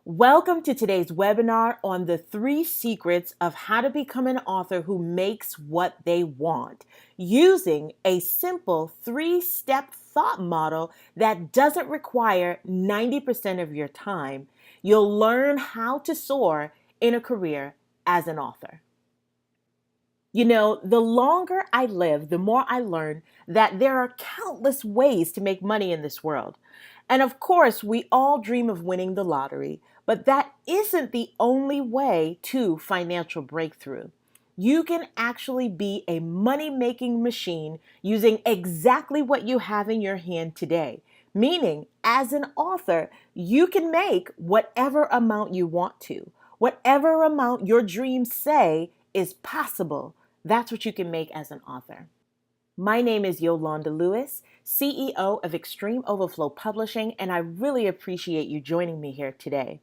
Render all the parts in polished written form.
Welcome to today's webinar on the 3 secrets of how to become an author who makes what they want, using a simple 3-step thought model that doesn't require 90% of your time. You'll learn how to soar in a career as an author. You know, the longer I live, the more I learn that there are countless ways to make money in this world. And of course, we all dream of winning the lottery, but that isn't the only way to financial breakthrough. You can actually be a money making machine using exactly what you have in your hand today. Meaning, as an author, you can make whatever amount you want to, whatever amount your dreams say is possible. That's what you can make as an author. My name is Yolanda Lewis, CEO of Extreme Overflow Publishing, and I really appreciate you joining me here today.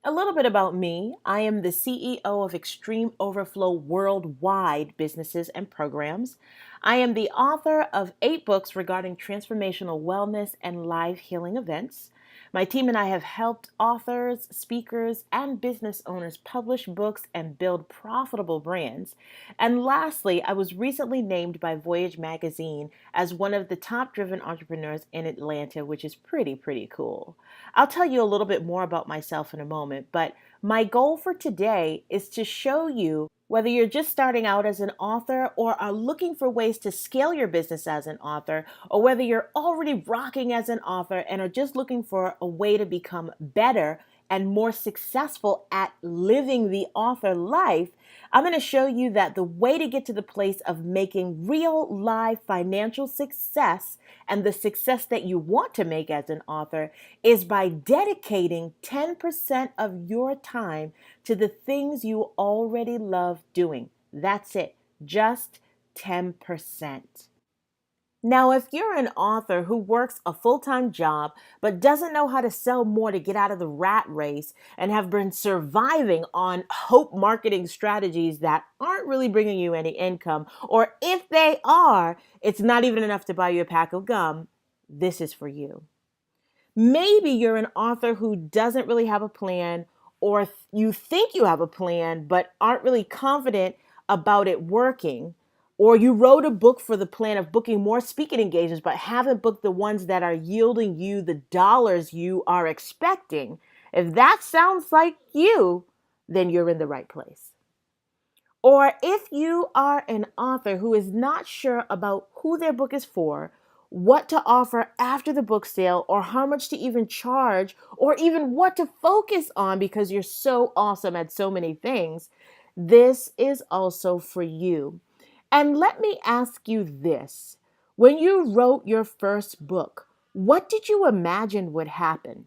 A little bit about me. I am the CEO of Extreme Overflow Worldwide Businesses and Programs. I am the author of 8 books regarding transformational wellness and live healing events. My team and I have helped authors, speakers, and business owners publish books and build profitable brands. And lastly, I was recently named by Voyage Magazine as one of the top driven entrepreneurs in Atlanta, which is pretty cool. I'll tell you a little bit more about myself in a moment, but my goal for today is to show you whether you're just starting out as an author or are looking for ways to scale your business as an author, or whether you're already rocking as an author and are just looking for a way to become better and more successful at living the author life. I'm going to show you that the way to get to the place of making real live financial success and the success that you want to make as an author is by dedicating 10% of your time to the things you already love doing. That's it, just 10%. Now, if you're an author who works a full-time job but doesn't know how to sell more to get out of the rat race and have been surviving on hope marketing strategies that aren't really bringing you any income, or if they are, it's not even enough to buy you a pack of gum, this is for you. Maybe you're an author who doesn't really have a plan, or you think you have a plan but aren't really confident about it working. Or you wrote a book for the plan of booking more speaking engagements, but haven't booked the ones that are yielding you the dollars you are expecting. If that sounds like you, then you're in the right place. Or if you are an author who is not sure about who their book is for, what to offer after the book sale, or how much to even charge, or even what to focus on because you're so awesome at so many things, this is also for you. And let me ask you this. When you wrote your first book, what did you imagine would happen?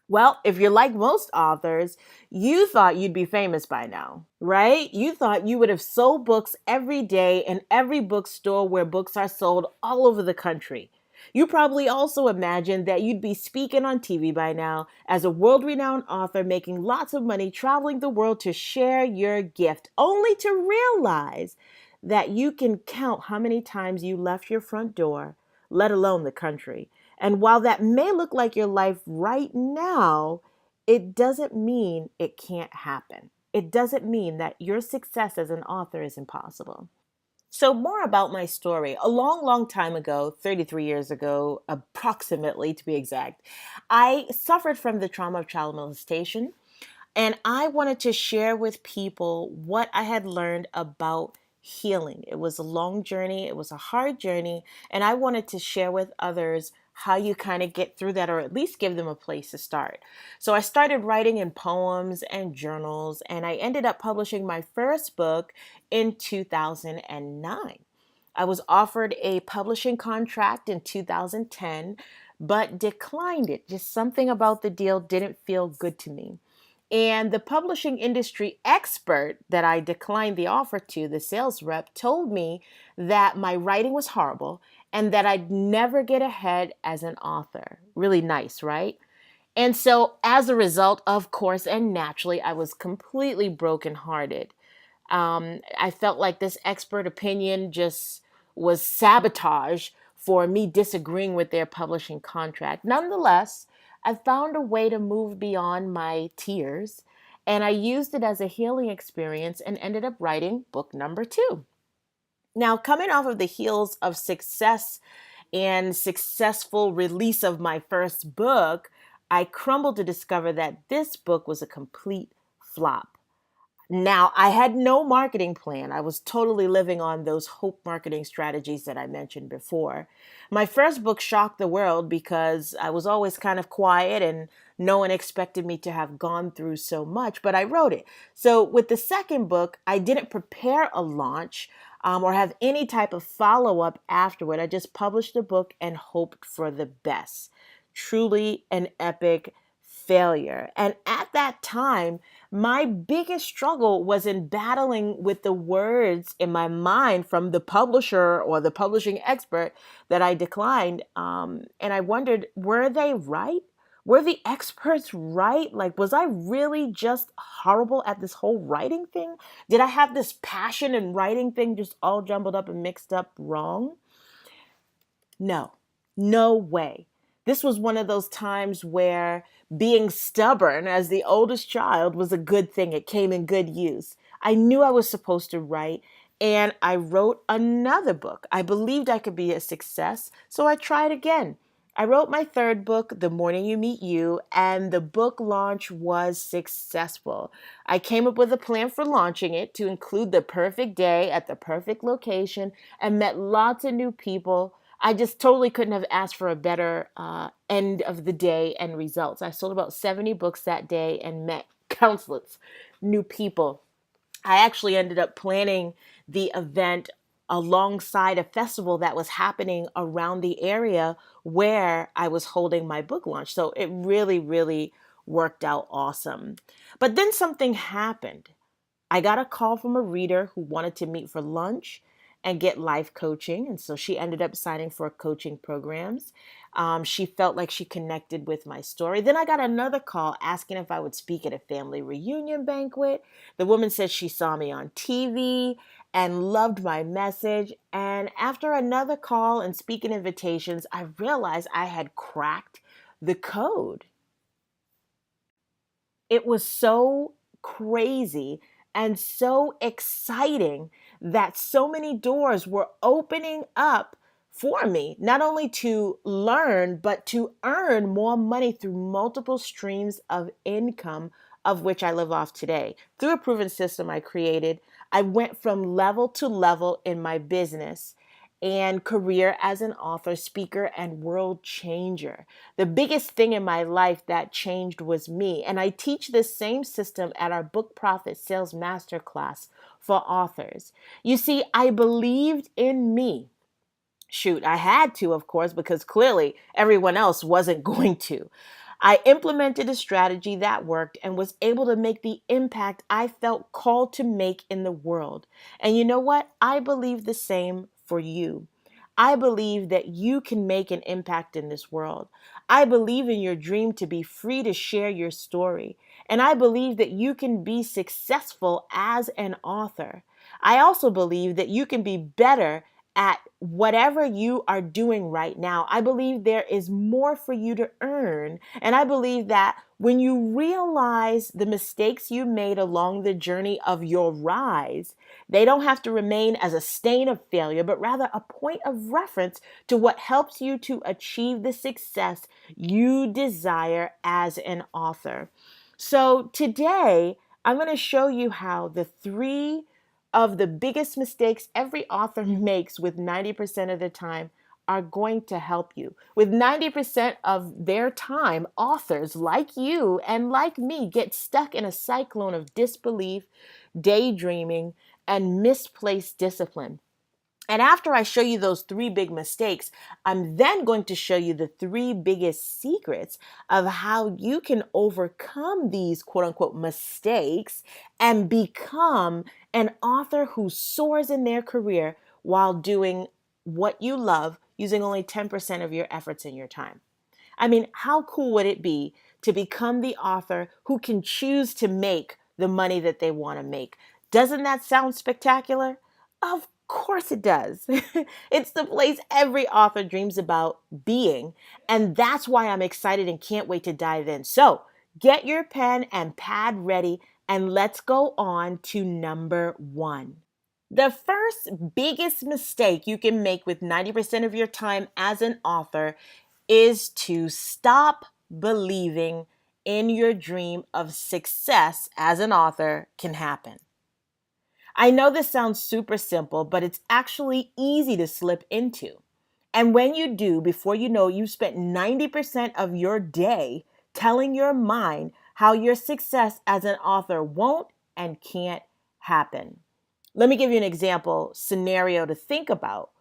Well, if you're like most authors, you thought you'd be famous by now, right? You thought you would have sold books every day in every bookstore where books are sold all over the country. You probably also imagined that you'd be speaking on TV by now as a world-renowned author, making lots of money, traveling the world to share your gift, only to realize that you can count how many times you left your front door, let alone the country. And while that may look like your life right now, it doesn't mean it can't happen. It doesn't mean that your success as an author is impossible. So more about my story. A long time ago, 33 years ago, approximately to be exact, I suffered from the trauma of child molestation, and I wanted to share with people what I had learned about healing. It was a long journey, it was a hard journey, and I wanted to share with others how you kind of get through that, or at least give them a place to start. So I started writing in poems and journals, and I ended up publishing my first book in 2009. I was offered a publishing contract in 2010, but declined it. Just something about the deal didn't feel good to me. And the publishing industry expert that I declined the offer to, the sales rep, told me that my writing was horrible and that I'd never get ahead as an author. Really nice, right? And so as a result, of course, and naturally, I was completely brokenhearted. I felt like this expert opinion just was sabotage for me disagreeing with their publishing contract. Nonetheless, I found a way to move beyond my tears, and I used it as a healing experience and ended up writing book number two. Now, coming off of the heels of success and successful release of my first book, I crumbled to discover that this book was a complete flop. Now, I had no marketing plan. I was totally living on those hope marketing strategies that I mentioned before. My first book shocked the world because I was always kind of quiet and no one expected me to have gone through so much, but I wrote it. So, with the second book, I didn't prepare a launch or have any type of follow up afterward. I just published the book and hoped for the best. Truly an epic failure. And at that time, my biggest struggle was in battling with the words in my mind from the publisher or the publishing expert that I declined. And I wondered, were they right? Were the experts right? Like, was I really just horrible at this whole writing thing? Did I have this passion and writing thing just all jumbled up and mixed up wrong? No, no way. This was one of those times where being stubborn as the oldest child was a good thing. It came in good use. I knew I was supposed to write, and I wrote another book. I believed I could be a success, so I tried again. I wrote my third book, The Morning You Meet You, and the book launch was successful. I came up with a plan for launching it to include the perfect day at the perfect location and met lots of new people. I just totally couldn't have asked for a better end of the day and results. I sold about 70 books that day and met countless new people. I actually ended up planning the event alongside a festival that was happening around the area where I was holding my book launch. So it really, really worked out awesome. But then something happened. I got a call from a reader who wanted to meet for lunch and get life coaching. And so she ended up signing for coaching programs. She felt like she connected with my story. Then I got another call asking if I would speak at a family reunion banquet. The woman said she saw me on TV and loved my message. And after another call and speaking invitations, I realized I had cracked the code. It was so crazy and so exciting that so many doors were opening up for me, not only to learn, but to earn more money through multiple streams of income, of which I live off today. Through a proven system I created, I went from level to level in my business and career as an author, speaker, and world changer. The biggest thing in my life that changed was me. And I teach this same system at our Book Profit Sales Masterclass for authors. You see, I believed in me. Shoot, I had to, of course, because clearly everyone else wasn't going to. I implemented a strategy that worked and was able to make the impact I felt called to make in the world. And you know what? I believe the same for you. I believe that you can make an impact in this world. I believe in your dream to be free to share your story. And I believe that you can be successful as an author. I also believe that you can be better at whatever you are doing right now. I believe there is more for you to earn. And I believe that when you realize the mistakes you made along the journey of your rise, they don't have to remain as a stain of failure, but rather a point of reference to what helps you to achieve the success you desire as an author. So today, I'm going to show you how the three of the biggest mistakes every author makes with 90% of the time are going to help you. With 90% of their time, authors like you and like me get stuck in a cyclone of disbelief, daydreaming, and misplaced discipline. And after I show you those three big mistakes, I'm then going to show you the three biggest secrets of how you can overcome these quote unquote mistakes and become an author who soars in their career while doing what you love using only 10% of your efforts and your time. I mean, how cool would it be to become the author who can choose to make the money that they want to make? Doesn't that sound spectacular? Of course it does. It's the place every author dreams about being. And that's why I'm excited and can't wait to dive in. So get your pen and pad ready and let's go on to number one. The first biggest mistake you can make with 90% of your time as an author is to stop believing in your dream of success as an author can happen. I know this sounds super simple, but it's actually easy to slip into. And when you do, before you know, you've spent 90% of your day telling your mind how your success as an author won't and can't happen. Let me give you an example scenario to think about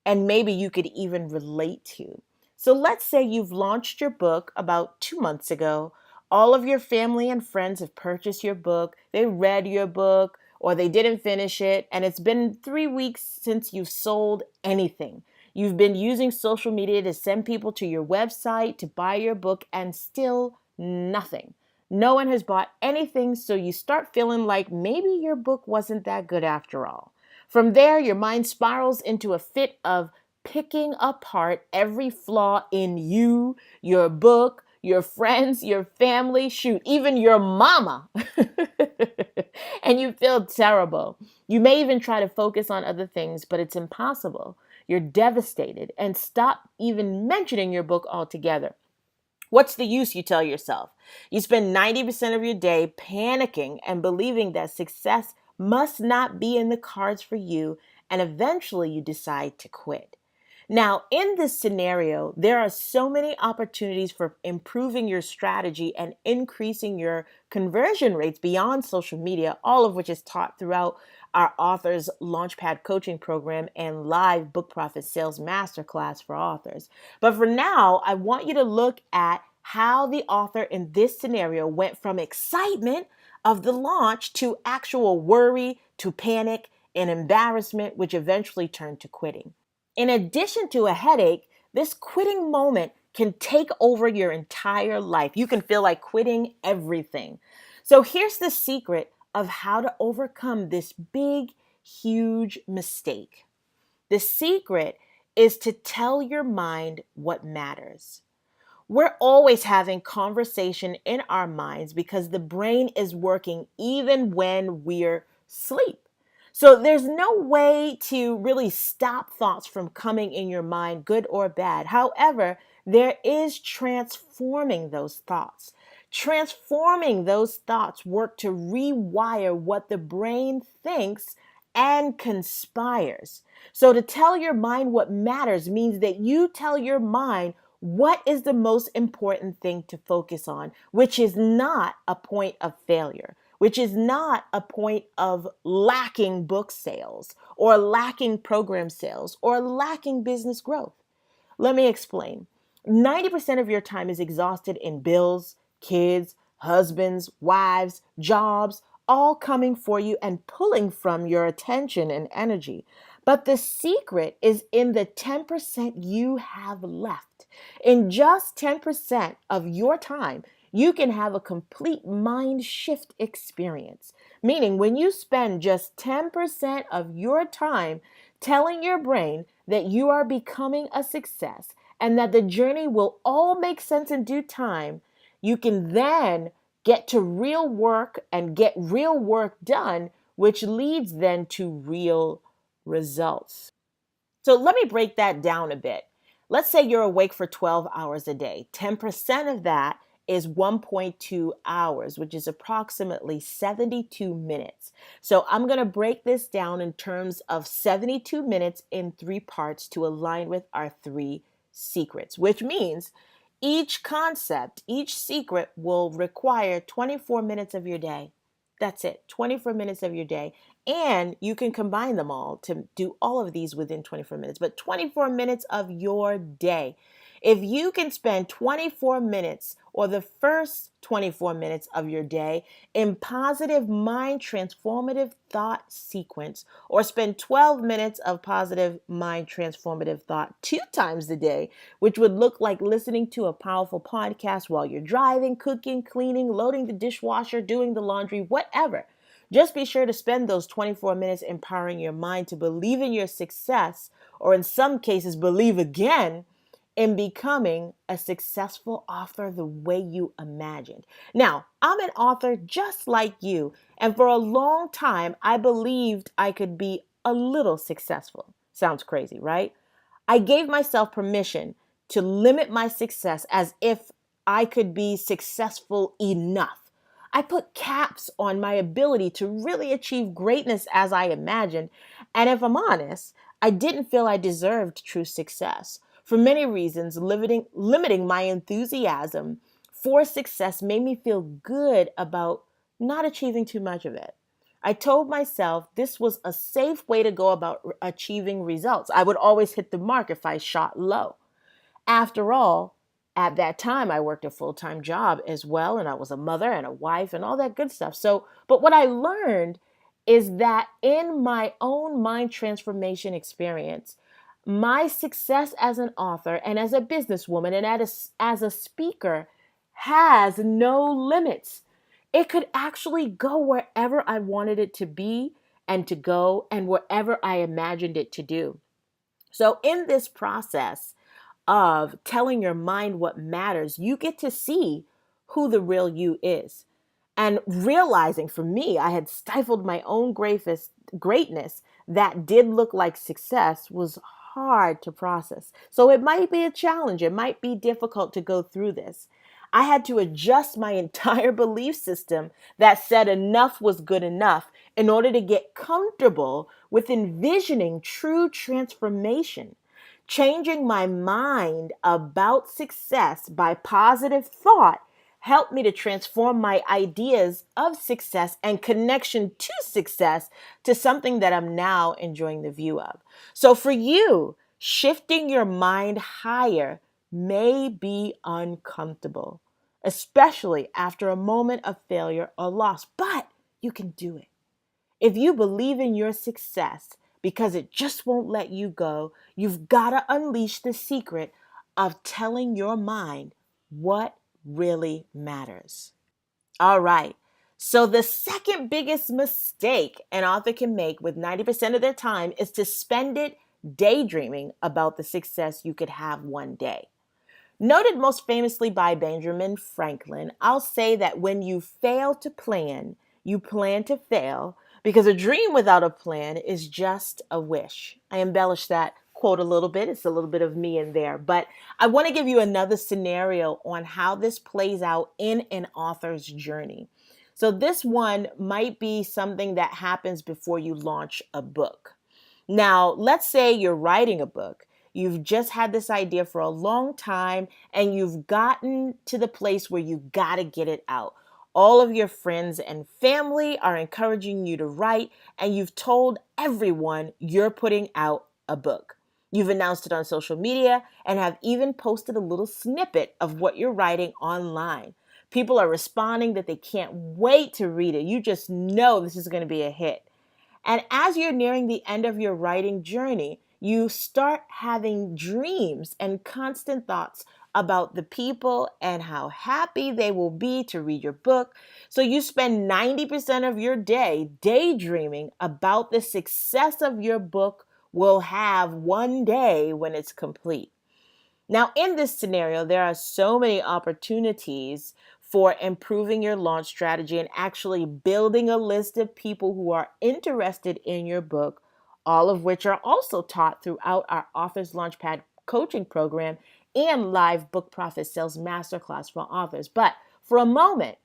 and maybe you could even relate to. So let's say you've launched your book about 2 months ago. All of your family and friends have purchased your book, they read your book, or they didn't finish it, and it's been 3 weeks since you've sold anything. You've been using social media to send people to your website to buy your book, and still nothing. No one has bought anything, so you start feeling like maybe your book wasn't that good after all. From there, your mind spirals into a fit of picking apart every flaw in you, your book, your friends, your family, shoot, even your mama. And you feel terrible. You may even try to focus on other things, but it's impossible. You're devastated and stop even mentioning your book altogether. What's the use, you tell yourself? You spend 90% of your day panicking and believing that success must not be in the cards for you, and eventually you decide to quit. Now, in this scenario, there are so many opportunities for improving your strategy and increasing your conversion rates beyond social media, all of which is taught throughout our authors Launchpad coaching program and live Book Profit Sales Masterclass for authors. But for now, I want you to look at how the author in this scenario went from excitement of the launch to actual worry, to panic and embarrassment, which eventually turned to quitting. In addition to a headache, this quitting moment can take over your entire life. You can feel like quitting everything. So here's the secret of how to overcome this big, huge mistake. The secret is to tell your mind what matters. We're always having conversation in our minds because the brain is working even when we're asleep. So there's no way to really stop thoughts from coming in your mind, good or bad. However, there is transforming those thoughts. Transforming those thoughts work to rewire what the brain thinks and conspires. So to tell your mind what matters means that you tell your mind what is the most important thing to focus on, which is not a point of failure, which is not a point of lacking book sales or lacking program sales or lacking business growth. Let me explain. 90% of your time is exhausted in bills, kids, husbands, wives, jobs, all coming for you and pulling from your attention and energy. But the secret is in the 10% you have left. In just 10% of your time, you can have a complete mind shift experience. Meaning, when you spend just 10% of your time telling your brain that you are becoming a success and that the journey will all make sense in due time, you can then get to real work and get real work done, which leads then to real results. So let me break that down a bit. Let's say you're awake for 12 hours a day. 10% of that is 1.2 hours, which is approximately 72 minutes. So I'm going to break this down in terms of 72 minutes in three parts to align with our three secrets, which means each concept, each secret will require 24 minutes of your day. That's it, 24 minutes of your day. And you can combine them all to do all of these within 24 minutes, but 24 minutes of your day. If you can spend 24 minutes or the first 24 minutes of your day in positive mind transformative thought sequence, or spend 12 minutes of positive mind transformative thought 2 times a day, which would look like listening to a powerful podcast while you're driving, cooking, cleaning, loading the dishwasher, doing the laundry, whatever. Just be sure to spend those 24 minutes empowering your mind to believe in your success, or in some cases, believe again in becoming a successful author the way you imagined. Now, I'm an author just like you, and for a long time, I believed I could be a little successful. Sounds crazy, right? I gave myself permission to limit my success as if I could be successful enough. I put caps on my ability to really achieve greatness as I imagined. And if I'm honest, I didn't feel I deserved true success. For many reasons, limiting my enthusiasm for success made me feel good about not achieving too much of it. I told myself this was a safe way to go about achieving results. I would always hit the mark if I shot low. After all, at that time, I worked a full time job as well, and I was a mother and a wife and all that good stuff. But what I learned is that in my own mind transformation experience, my success as an author and as a businesswoman and as a speaker has no limits. It could actually go wherever I wanted it to be and to go, and wherever I imagined it to do. So, in this process of telling your mind what matters, you get to see who the real you is. And realizing for me, I had stifled my own greatness that did look like success was hard to process. So it might be a challenge. It might be difficult to go through this. I had to adjust my entire belief system that said enough was good enough in order to get comfortable with envisioning true transformation. Changing my mind about success by positive thought helped me to transform my ideas of success and connection to success to something that I'm now enjoying the view of. So for you, shifting your mind higher may be uncomfortable, especially after a moment of failure or loss, but you can do it. If you believe in your success because it just won't let you go, you've got to unleash the secret of telling your mind what really matters. All right. So, the second biggest mistake an author can make with 90% of their time is to spend it daydreaming about the success you could have one day. Noted most famously by Benjamin Franklin, I'll say that when you fail to plan, you plan to fail, because a dream without a plan is just a wish. I embellish that quote a little bit. It's a little bit of me in there, but I want to give you another scenario on how this plays out in an author's journey. So this one might be something that happens before you launch a book. Now, let's say you're writing a book. You've just had this idea for a long time and you've gotten to the place where you got to get it out. All of your friends and family are encouraging you to write, and you've told everyone you're putting out a book. You've announced it on social media and have even posted a little snippet of what you're writing online. People are responding that they can't wait to read it. You just know this is going to be a hit. And as you're nearing the end of your writing journey, you start having dreams and constant thoughts about the people and how happy they will be to read your book. So you spend 90% of your day daydreaming about the success of your book will have one day when it's complete. Now, in this scenario, there are so many opportunities for improving your launch strategy and actually building a list of people who are interested in your book, all of which are also taught throughout our Authors Launchpad coaching program and live Book Profit Sales Masterclass for authors. But for a moment,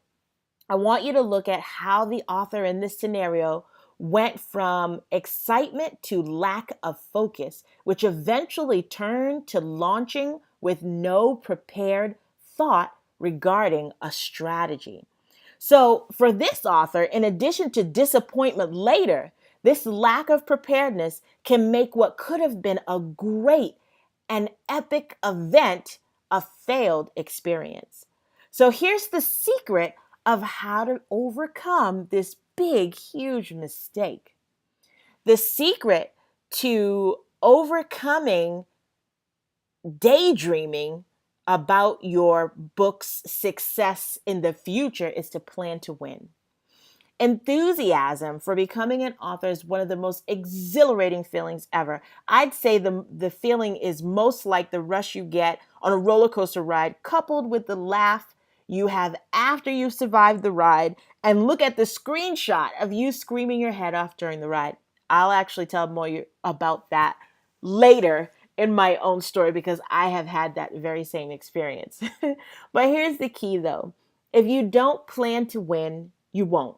I want you to look at how the author in this scenario went from excitement to lack of focus, which eventually turned to launching with no prepared thought regarding a strategy. So, for this author, in addition to disappointment later, this lack of preparedness can make what could have been a great and epic event a failed experience. So, here's the secret of how to overcome this big, huge mistake. The secret to overcoming daydreaming about your book's success in the future is to plan to win. Enthusiasm for becoming an author is one of the most exhilarating feelings ever. I'd say the feeling is most like the rush you get on a roller coaster ride, coupled with the laugh you have after you've survived the ride. And look at the screenshot of you screaming your head off during the ride. I'll actually tell more about that later in my own story because I have had that very same experience. But here's the key though: if you don't plan to win, you won't.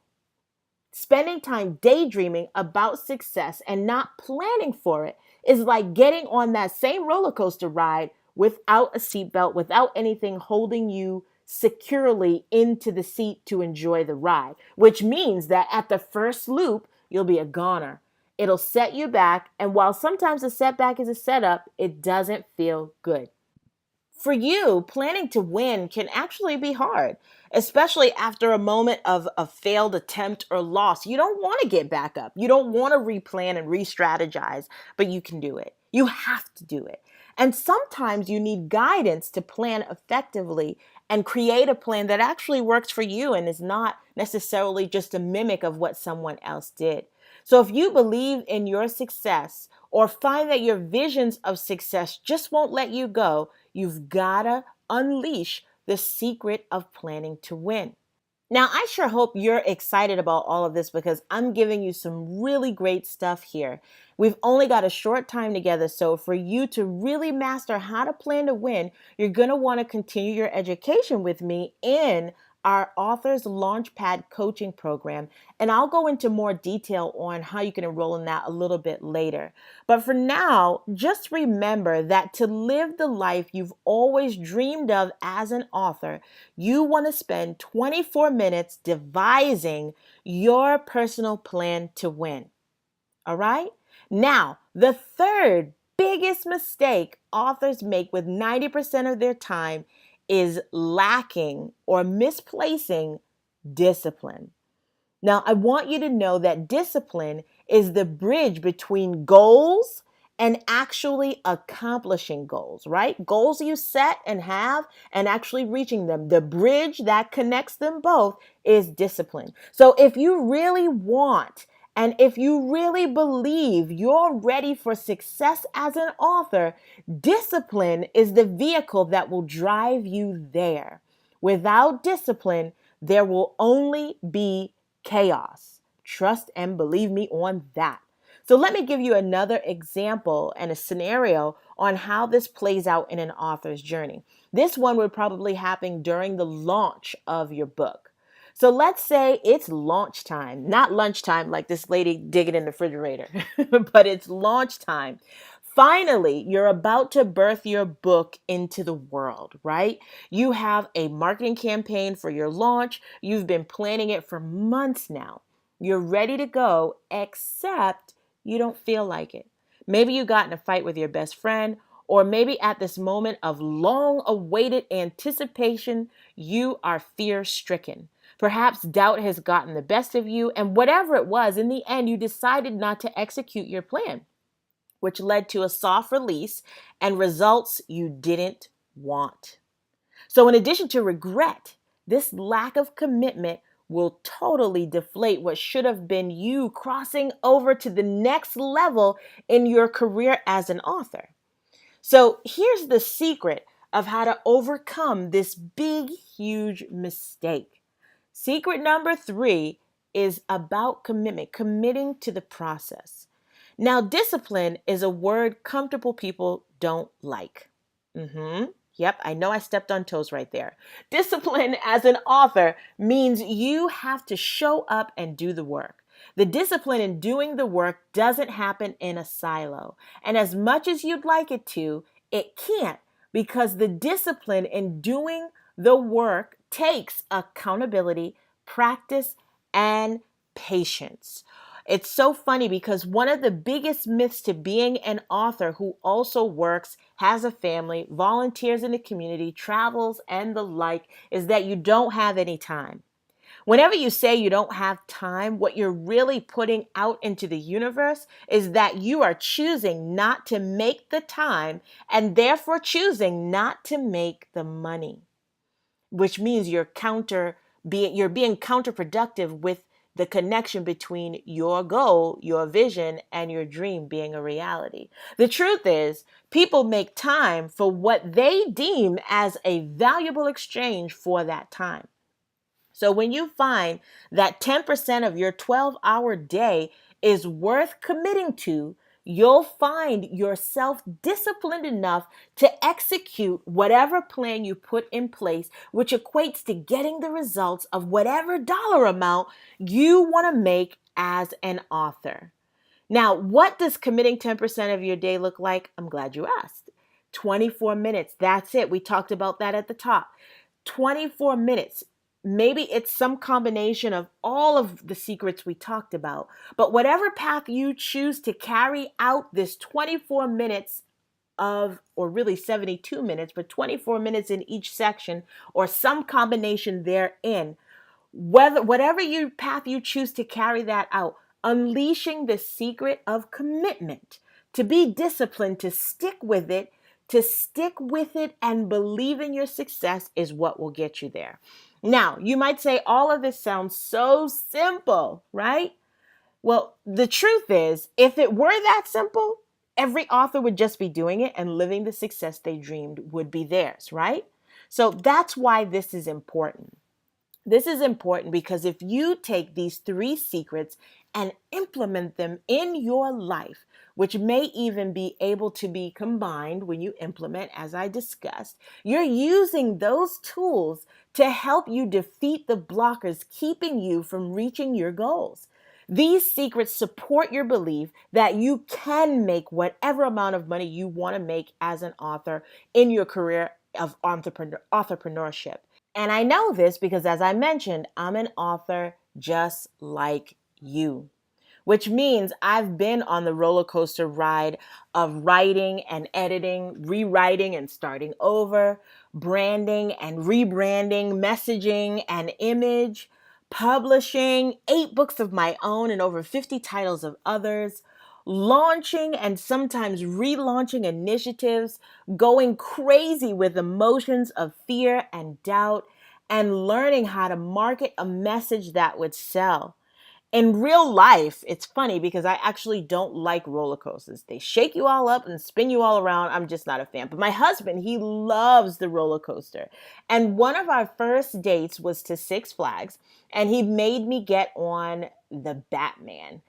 Spending time daydreaming about success and not planning for it is like getting on that same roller coaster ride without a seatbelt, without anything holding you securely into the seat to enjoy the ride, which means that at the first loop, you'll be a goner. It'll set you back, and while sometimes a setback is a setup, it doesn't feel good. For you, planning to win can actually be hard, especially after a moment of a failed attempt or loss. You don't want to get back up. You don't want to replan and re strategize, but you can do it. You have to do it. And sometimes you need guidance to plan effectively and create a plan that actually works for you and is not necessarily just a mimic of what someone else did. So if you believe in your success or find that your visions of success just won't let you go, you've got to unleash the secret of planning to win. Now, I sure hope you're excited about all of this because I'm giving you some really great stuff here. We've only got a short time together, so for you to really master how to plan to win, you're going to want to continue your education with me in our Authors Launchpad coaching program, and I'll go into more detail on how you can enroll in that a little bit later. But for now, just remember that to live the life you've always dreamed of as an author, you want to spend 24 minutes devising your personal plan to win. All right? Now, the third biggest mistake authors make with 90% of their time is lacking or misplacing discipline. Now, I want you to know that discipline is the bridge between goals and actually accomplishing goals, right? Goals you set and have and actually reaching them. The bridge that connects them both is discipline. So if you really want and if you really believe you're ready for success as an author, discipline is the vehicle that will drive you there. Without discipline, there will only be chaos. Trust and believe me on that. So let me give you another example and a scenario on how this plays out in an author's journey. This one would probably happen during the launch of your book. So let's say it's launch time, not lunchtime like this lady digging in the refrigerator, but it's launch time. Finally, you're about to birth your book into the world, right? You have a marketing campaign for your launch. You've been planning it for months now. You're ready to go, except you don't feel like it. Maybe you got in a fight with your best friend, or maybe at this moment of long awaited anticipation, you are fear stricken. Perhaps doubt has gotten the best of you, and whatever it was, in the end, you decided not to execute your plan, which led to a soft release and results you didn't want. So, in addition to regret, this lack of commitment will totally deflate what should have been you crossing over to the next level in your career as an author. So, here's the secret of how to overcome this big, huge mistake. Secret number 3 is about commitment, committing to the process. Now, discipline is a word comfortable people don't like. Yep, I know I stepped on toes right there. Discipline as an author means you have to show up and do the work. The discipline in doing the work doesn't happen in a silo. And as much as you'd like it to, it can't, because the discipline in doing the work takes accountability, practice, and patience. It's so funny because one of the biggest myths to being an author who also works, has a family, volunteers in the community, travels, and the like is that you don't have any time. Whenever you say you don't have time, what you're really putting out into the universe is that you are choosing not to make the time and therefore choosing not to make the money, which means you're being counterproductive with the connection between your goal, your vision, and your dream being a reality. The truth is, people make time for what they deem as a valuable exchange for that time. So when you find that 10% of your 12-hour day is worth committing to, you'll find yourself disciplined enough to execute whatever plan you put in place, which equates to getting the results of whatever dollar amount you want to make as an author. Now, what does committing 10% of your day look like? I'm glad you asked. 24 minutes. That's it. We talked about that at the top. 24 minutes. Maybe it's some combination of all of the secrets we talked about, but whatever path you choose to carry out this 24 minutes of, or really 72 minutes, but 24 minutes in each section or some combination therein, whatever you path you choose to carry that out, unleashing the secret of commitment, to be disciplined, to stick with it and believe in your success is what will get you there. Now, you might say all of this sounds so simple, right? Well, the truth is, if it were that simple, every author would just be doing it and living the success they dreamed would be theirs, right? So that's why this is important. This is important because if you take these three secrets and implement them in your life, which may even be able to be combined when you implement, as I discussed, you're using those tools to help you defeat the blockers keeping you from reaching your goals. These secrets support your belief that you can make whatever amount of money you want to make as an author in your career of entrepreneurship. And I know this because, as I mentioned, I'm an author just like you, which means I've been on the roller coaster ride of writing and editing, rewriting and starting over, branding and rebranding, messaging and image, publishing 8 books of my own and over 50 titles of others, launching and sometimes relaunching initiatives, going crazy with emotions of fear and doubt, and learning how to market a message that would sell. In real life, it's funny because I actually don't like roller coasters. They shake you all up and spin you all around. I'm just not a fan. But my husband, he loves the roller coaster. And one of our first dates was to Six Flags, and he made me get on the Batman.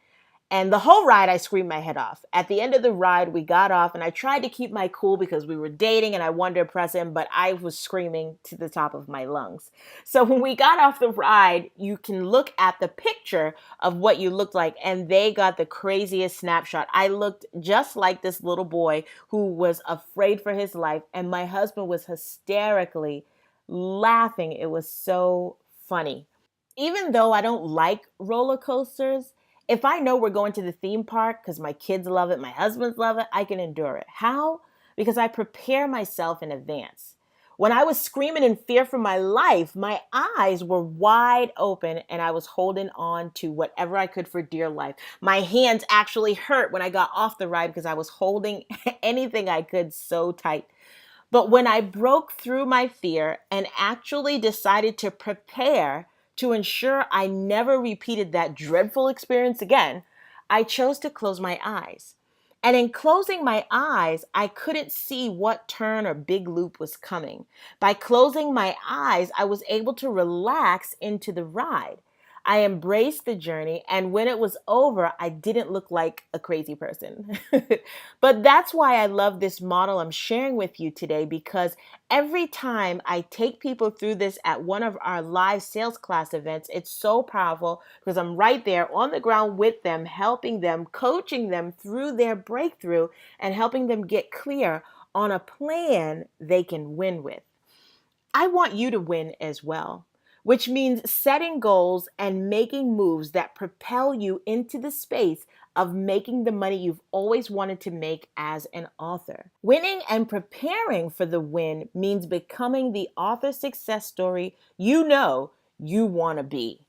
And the whole ride, I screamed my head off. At the end of the ride, we got off, and I tried to keep my cool because we were dating and I wanted to impress him, but I was screaming to the top of my lungs. So when we got off the ride, you can look at the picture of what you looked like, and they got the craziest snapshot. I looked just like this little boy who was afraid for his life, and my husband was hysterically laughing. It was so funny. Even though I don't like roller coasters, if I know we're going to the theme park because my kids love it, my husbands love it, I can endure it. How? Because I prepare myself in advance. When I was screaming in fear for my life, my eyes were wide open and I was holding on to whatever I could for dear life. My hands actually hurt when I got off the ride because I was holding anything I could so tight. But when I broke through my fear and actually decided to prepare to ensure I never repeated that dreadful experience again, I chose to close my eyes. And in closing my eyes, I couldn't see what turn or big loop was coming. By closing my eyes, I was able to relax into the ride. I embraced the journey, and when it was over, I didn't look like a crazy person. But that's why I love this model I'm sharing with you today, because every time I take people through this at one of our live sales class events, it's so powerful because I'm right there on the ground with them, helping them, coaching them through their breakthrough, and helping them get clear on a plan they can win with. I want you to win as well, which means setting goals and making moves that propel you into the space of making the money you've always wanted to make as an author. Winning and preparing for the win means becoming the author success story you know you want to be.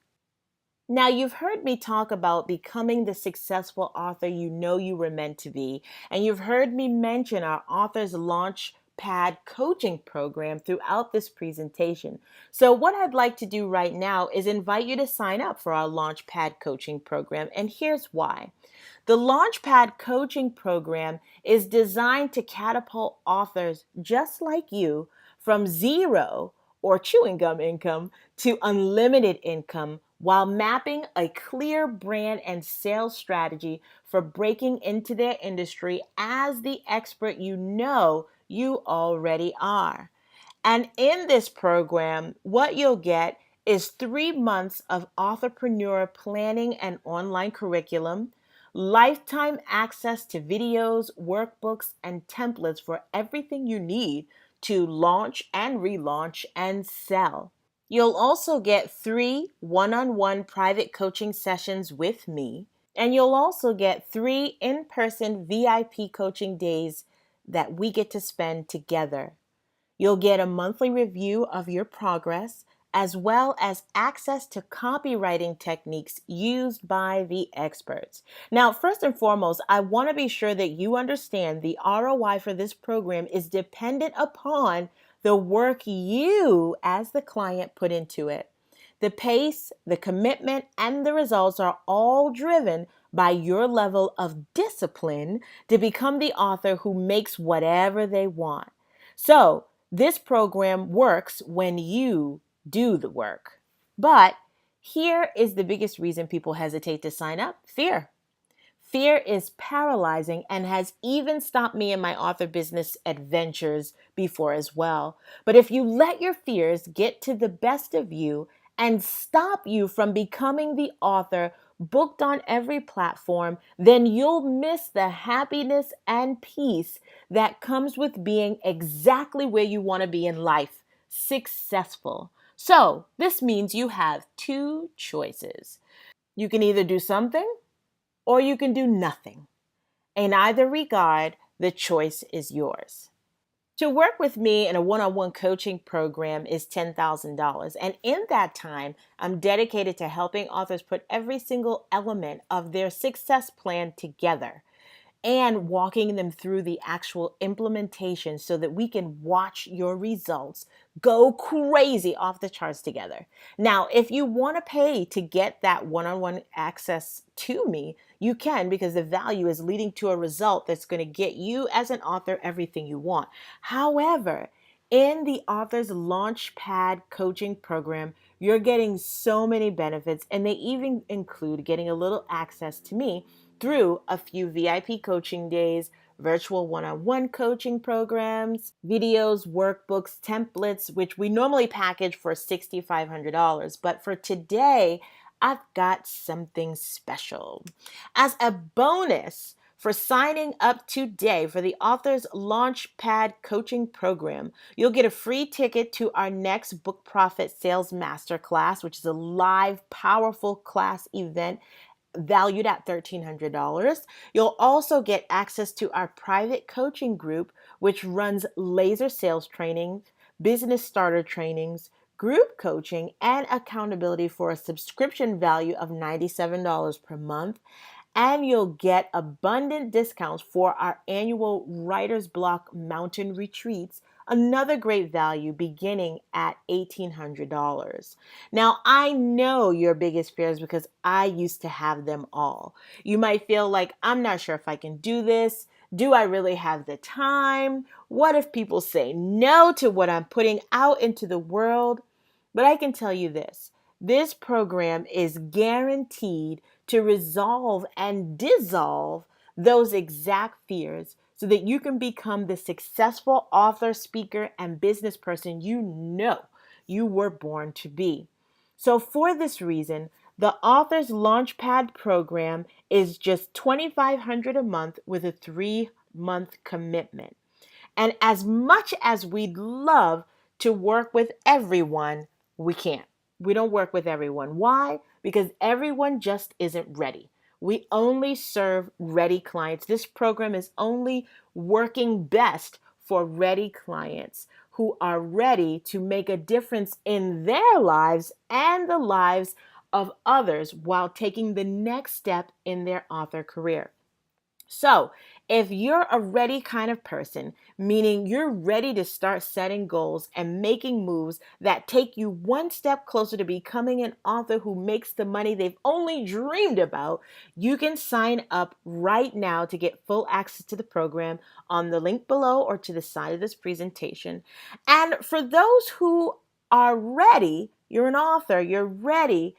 Now, you've heard me talk about becoming the successful author you know you were meant to be, and you've heard me mention our author's launch Pad coaching program throughout this presentation. So, what I'd like to do right now is invite you to sign up for our Launchpad coaching program, and here's why. The Launchpad coaching program is designed to catapult authors just like you from zero or chewing gum income to unlimited income while mapping a clear brand and sales strategy for breaking into their industry as the expert you already are. And in this program, what you'll get is 3 months of authorpreneur planning and online curriculum, lifetime access to videos, workbooks, and templates for everything you need to launch and relaunch and sell. You'll also get 3 one-on-one private coaching sessions with me, and you'll also get 3 in-person VIP coaching days that we get to spend together. You'll get a monthly review of your progress, as well as access to copywriting techniques used by the experts. Now, first and foremost, I want to be sure that you understand the ROI for this program is dependent upon the work you, as the client, put into it. The pace, the commitment, and the results are all driven by your level of discipline to become the author who makes whatever they want. So, this program works when you do the work. But here is the biggest reason people hesitate to sign up: fear. Fear is paralyzing and has even stopped me in my author business adventures before as well. But if you let your fears get to the best of you and stop you from becoming the author booked on every platform, then you'll miss the happiness and peace that comes with being exactly where you want to be in life, successful. So, this means you have two choices. You can either do something or you can do nothing. In either regard, the choice is yours. To work with me in a one-on-one coaching program is $10,000. And in that time, I'm dedicated to helping authors put every single element of their success plan together and walking them through the actual implementation so that we can watch your results go crazy off the charts together. Now, if you want to pay to get that one-on-one access to me, you can, because the value is leading to a result that's going to get you as an author everything you want. However, in the Author's Launchpad coaching program, you're getting so many benefits, and they even include getting a little access to me through a few VIP coaching days, virtual one-on-one coaching programs, videos, workbooks, templates, which we normally package for $6,500. But for today, I've got something special. As a bonus for signing up today for the Author's Launchpad coaching program, you'll get a free ticket to our next Book Profit Sales Masterclass, which is a live, powerful class event valued at $1,300. You'll also get access to our private coaching group, which runs laser sales training, business starter trainings, group coaching, and accountability for a subscription value of $97 per month. And you'll get abundant discounts for our annual Writer's Block Mountain Retreats, another great value beginning at $1,800. Now, I know your biggest fears because I used to have them all. You might feel like, I'm not sure if I can do this. Do I really have the time? What if people say no to what I'm putting out into the world? But I can tell you this program is guaranteed to resolve and dissolve those exact fears so that you can become the successful author, speaker, and business person you know you were born to be. So for this reason, the Author's Launchpad program is just $2,500 a month with a 3-month commitment. And as much as we'd love to work with everyone, we can't. We don't work with everyone. Why? Because everyone just isn't ready. We only serve ready clients. This program is only working best for ready clients who are ready to make a difference in their lives and the lives of others while taking the next step in their author career. So, If you're a ready kind of person, meaning you're ready to start setting goals and making moves that take you one step closer to becoming an author who makes the money they've only dreamed about, you can sign up right now to get full access to the program on the link below or to the side of this presentation. And for those who are ready, you're an author, you're ready,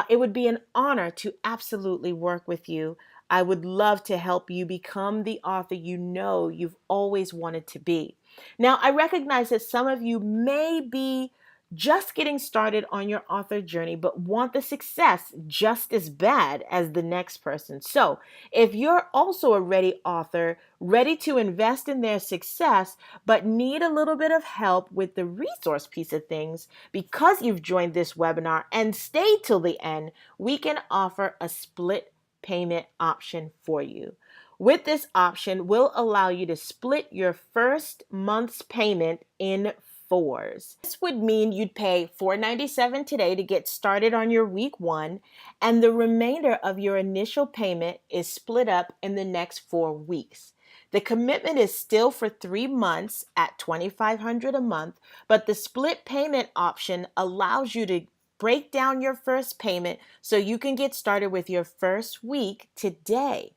it would be an honor to absolutely work with you. I would love to help you become the author you know you've always wanted to be. Now, I recognize that some of you may be just getting started on your author journey, but want the success just as bad as the next person. So, if you're also a ready author, ready to invest in their success, but need a little bit of help with the resource piece of things, because you've joined this webinar and stayed till the end, we can offer a split payment option for you. With this option, we'll allow you to split your first month's payment in fours. This would mean you'd pay $4.97 today to get started on your week one, and the remainder of your initial payment is split up in the next 4 weeks. The commitment is still for 3 months at $2,500 a month, but the split payment option allows you to break down your first payment so you can get started with your first week today.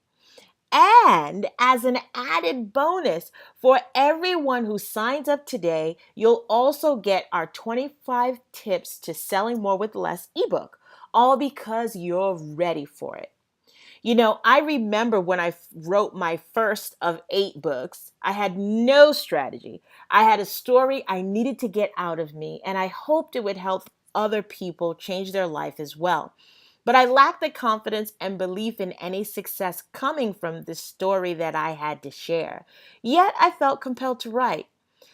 And as an added bonus, for everyone who signs up today, you'll also get our 25 tips to selling more with less ebook, all because you're ready for it. You know, I remember when I wrote my first of 8 books, I had no strategy. I had a story I needed to get out of me, and I hoped it would help other people change their life as well. But I lacked the confidence and belief in any success coming from the story that I had to share. Yet I felt compelled to write.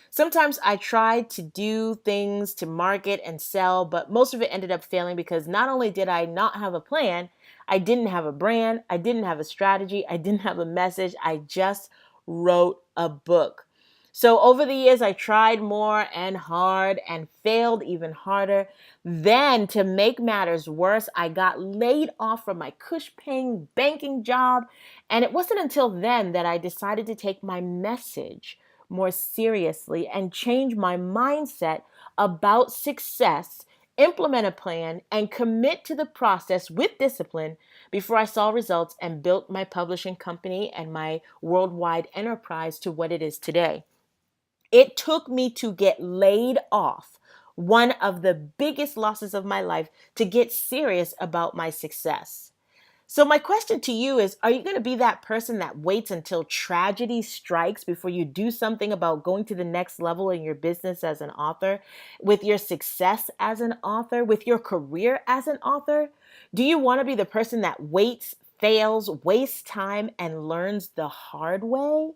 Sometimes I tried to do things to market and sell, but most of it ended up failing because not only did I not have a plan, I didn't have a brand, I didn't have a strategy, I didn't have a message, I just wrote a book. So over the years, I tried more and hard and failed even harder. Then, to make matters worse, I got laid off from my cush-paying banking job. And it wasn't until then that I decided to take my message more seriously and change my mindset about success, implement a plan, and commit to the process with discipline before I saw results and built my publishing company and my worldwide enterprise to what it is today. It took me to get laid off, one of the biggest losses of my life, to get serious about my success. So my question to you is, are you going to be that person that waits until tragedy strikes before you do something about going to the next level in your business as an author, with your success as an author, with your career as an author? Do you want to be the person that waits, fails, wastes time, and learns the hard way?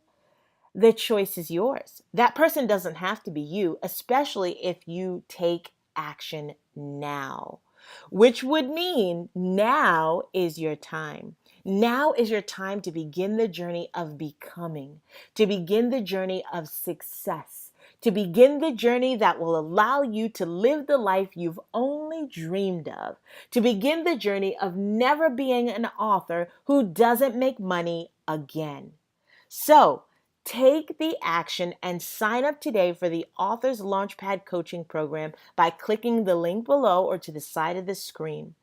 The choice is yours. That person doesn't have to be you, especially if you take action now, which would mean now is your time. Now is your time to begin the journey of becoming, to begin the journey of success, to begin the journey that will allow you to live the life you've only dreamed of, to begin the journey of never being an author who doesn't make money again. So, take the action and sign up today for the Authors Launchpad Coaching Program by clicking the link below or to the side of the screen.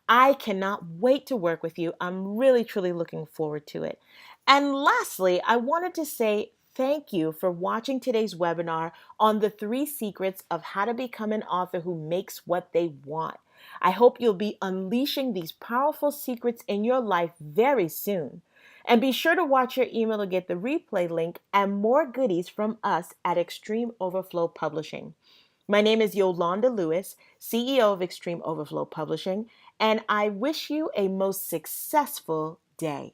I cannot wait to work with you. I'm really, truly looking forward to it. And lastly, I wanted to say thank you for watching today's webinar on the 3 secrets of how to become an author who makes what they want. I hope you'll be unleashing these powerful secrets in your life very soon. And be sure to watch your email to get the replay link and more goodies from us at Extreme Overflow Publishing. My name is Yolanda Lewis, CEO of Extreme Overflow Publishing, and I wish you a most successful day.